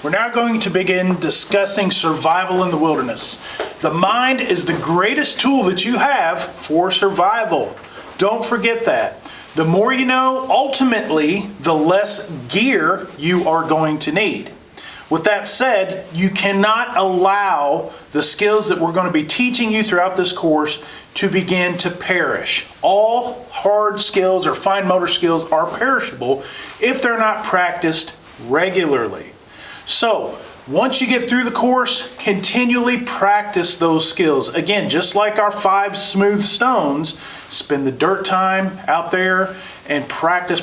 We're now going to begin discussing survival in the wilderness. The mind is the greatest tool that you have for survival. Don't forget that. The more you know, ultimately, the less gear you are going to need. With that said, you cannot allow the skills that we're going to be teaching you throughout this course to begin to perish. All hard skills or fine motor skills are perishable if they're not practiced regularly. So, once you get through the course, continually practice those skills. Again, just like our 5 smooth stones, spend the dirt time out there and practice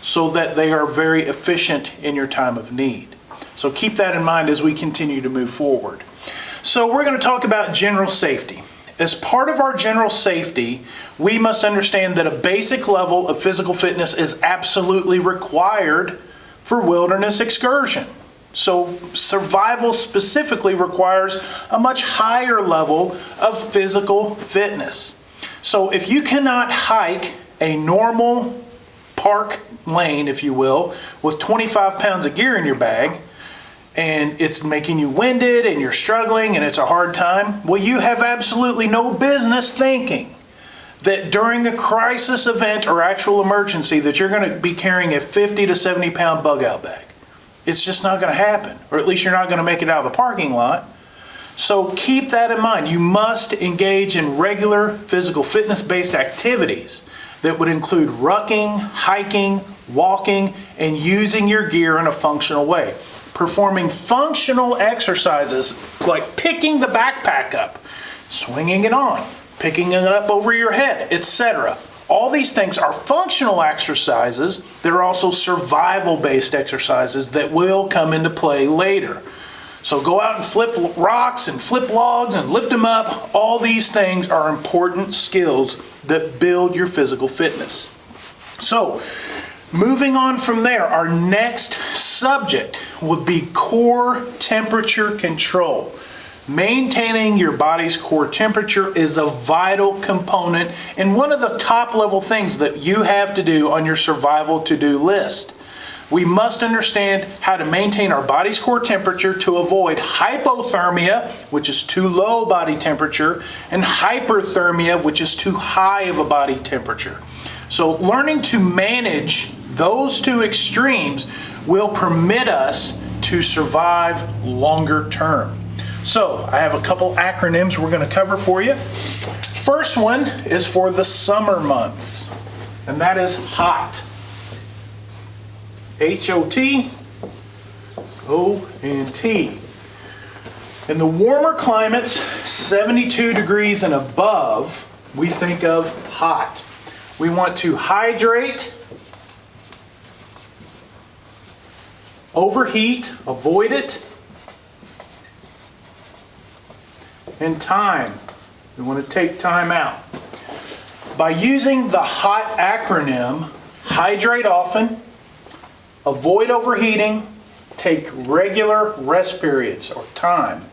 so that they are very efficient in your time of need. So keep that in mind as we continue to move forward. So we're going to talk about general safety. As part of our general safety, we must understand that a basic level of physical fitness is absolutely required for wilderness excursion. So survival specifically requires a much higher level of physical fitness. So if you cannot hike a normal park lane, if you will, with 25 pounds of gear in your bag, and it's making you winded and you're struggling and it's a hard time, well, you have absolutely no business thinking that during a crisis event or actual emergency that you're going to be carrying a 50 to 70 pound bug out bag. It's just not going to happen, or at least you're not going to make it out of the parking lot. So keep that in mind. You must engage in regular physical fitness-based activities that would include rucking, hiking, walking, and using your gear in a functional way. Performing functional exercises like picking the backpack up, swinging it on, picking it up over your head, etc. All these things are functional exercises that are also survival-based exercises that will come into play later. So go out and flip rocks and flip logs and lift them up. All these things are important skills that build your physical fitness. So, moving on from there, our next subject would be core temperature control. Maintaining your body's core temperature is a vital component and one of the top level things that you have to do on your survival to-do list. We must understand how to maintain our body's core temperature to avoid hypothermia, which is too low body temperature, and hyperthermia, which is too high of a body temperature. So learning to manage those two extremes will permit us to survive longer term. So I have a couple acronyms we're going to cover for you. First one is for the summer months, and that is HOT. H-O-T, O-N-T. In the warmer climates, 72 degrees and above, we think of hot. We want to hydrate, overheat, avoid it, and time. We want to take time out. By using the HOT acronym, hydrate often, avoid overheating, take regular rest periods or time.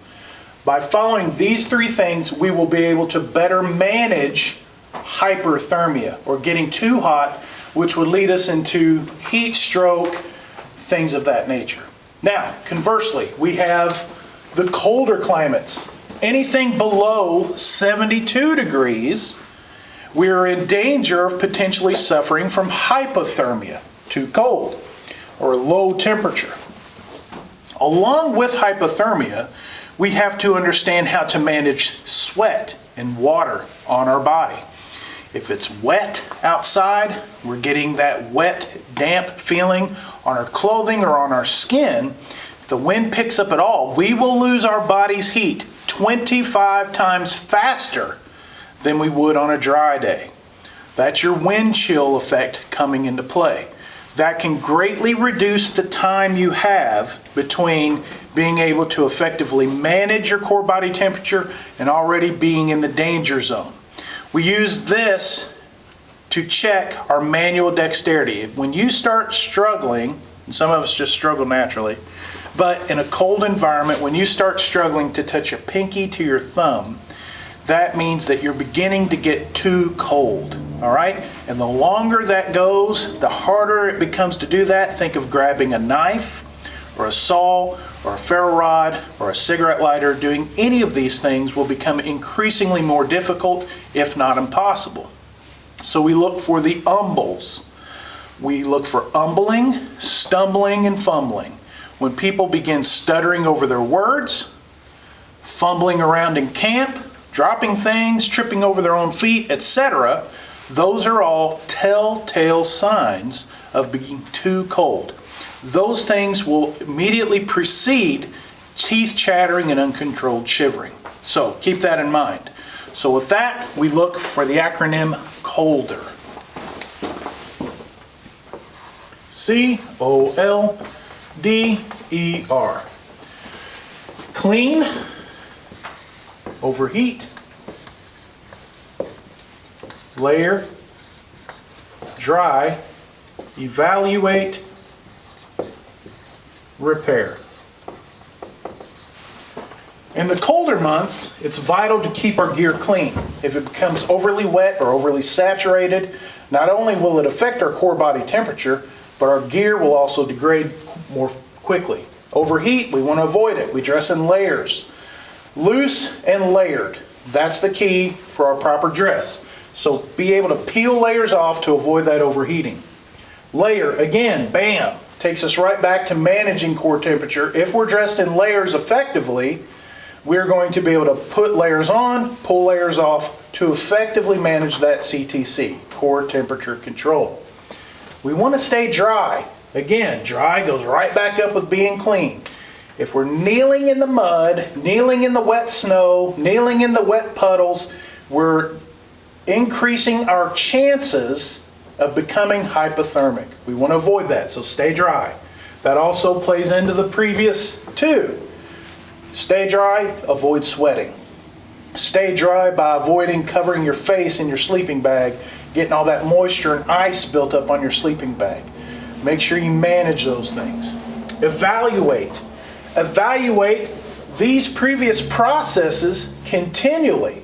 By following these 3 things, we will be able to better manage hyperthermia or getting too hot, which would lead us into heat stroke, things of that nature. Now, conversely, we have the colder climates. Anything below 72 degrees, we're in danger of potentially suffering from hypothermia, too cold, or low temperature. Along with hypothermia, we have to understand how to manage sweat and water on our body. If it's wet outside, we're getting that wet, damp feeling on our clothing or on our skin. If the wind picks up at all, we will lose our body's heat 25 times faster than we would on a dry day. That's your wind chill effect coming into play. That can greatly reduce the time you have between being able to effectively manage your core body temperature and already being in the danger zone. We use this to check our manual dexterity. When you start struggling, and some of us just struggle naturally, but in a cold environment, when you start struggling to touch your pinky to your thumb, that means that you're beginning to get too cold. All right? And the longer that goes, the harder it becomes to do that. Think of grabbing a knife or a saw or a ferro rod or a cigarette lighter, doing any of these things will become increasingly more difficult, if not impossible. So we look for the umbles. We look for umbling, stumbling, and fumbling. When people begin stuttering over their words, fumbling around in camp, dropping things, tripping over their own feet, etc., those are all telltale signs of being too cold. Those things will immediately precede teeth chattering and uncontrolled shivering. So keep that in mind. So with that, we look for the acronym COLDER. C-O-L-D-E-R. Clean, overheat, layer, dry, evaluate, repair. In the colder months, it's vital to keep our gear clean. If it becomes overly wet or overly saturated, not only will it affect our core body temperature, but our gear will also degrade more quickly. Overheat, we want to avoid it. We dress in layers. Loose and layered. That's the key for our proper dress. So be able to peel layers off to avoid that overheating. Layer, again, bam, takes us right back to managing core temperature. If we're dressed in layers effectively, we're going to be able to put layers on, pull layers off to effectively manage that CTC, core temperature control. We want to stay dry. Again, dry goes right back up with being clean. If we're kneeling in the mud, kneeling in the wet snow, kneeling in the wet puddles, we're increasing our chances of becoming hypothermic. We want to avoid that, so stay dry. That also plays into the previous two. Stay dry, avoid sweating. Stay dry by avoiding covering your face in your sleeping bag, getting all that moisture and ice built up on your sleeping bag. Make sure you manage those things. Evaluate. Evaluate these previous processes continually.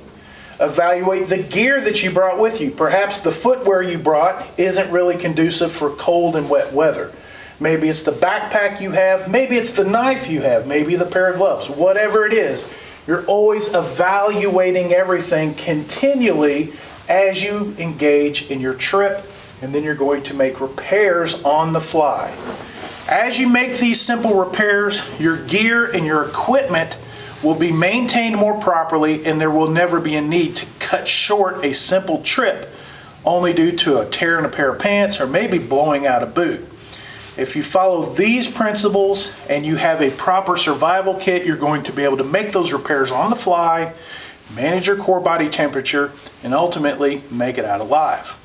Evaluate the gear that you brought with you. Perhaps the footwear you brought isn't really conducive for cold and wet weather. Maybe it's the backpack you have, maybe it's the knife you have, maybe the pair of gloves. Whatever it is, you're always evaluating everything continually as you engage in your trip, and then you're going to make repairs on the fly. As you make these simple repairs, your gear and your equipment will be maintained more properly, and there will never be a need to cut short a simple trip only due to a tear in a pair of pants or maybe blowing out a boot. If you follow these principles and you have a proper survival kit, you're going to be able to make those repairs on the fly, manage your core body temperature, and ultimately make it out alive.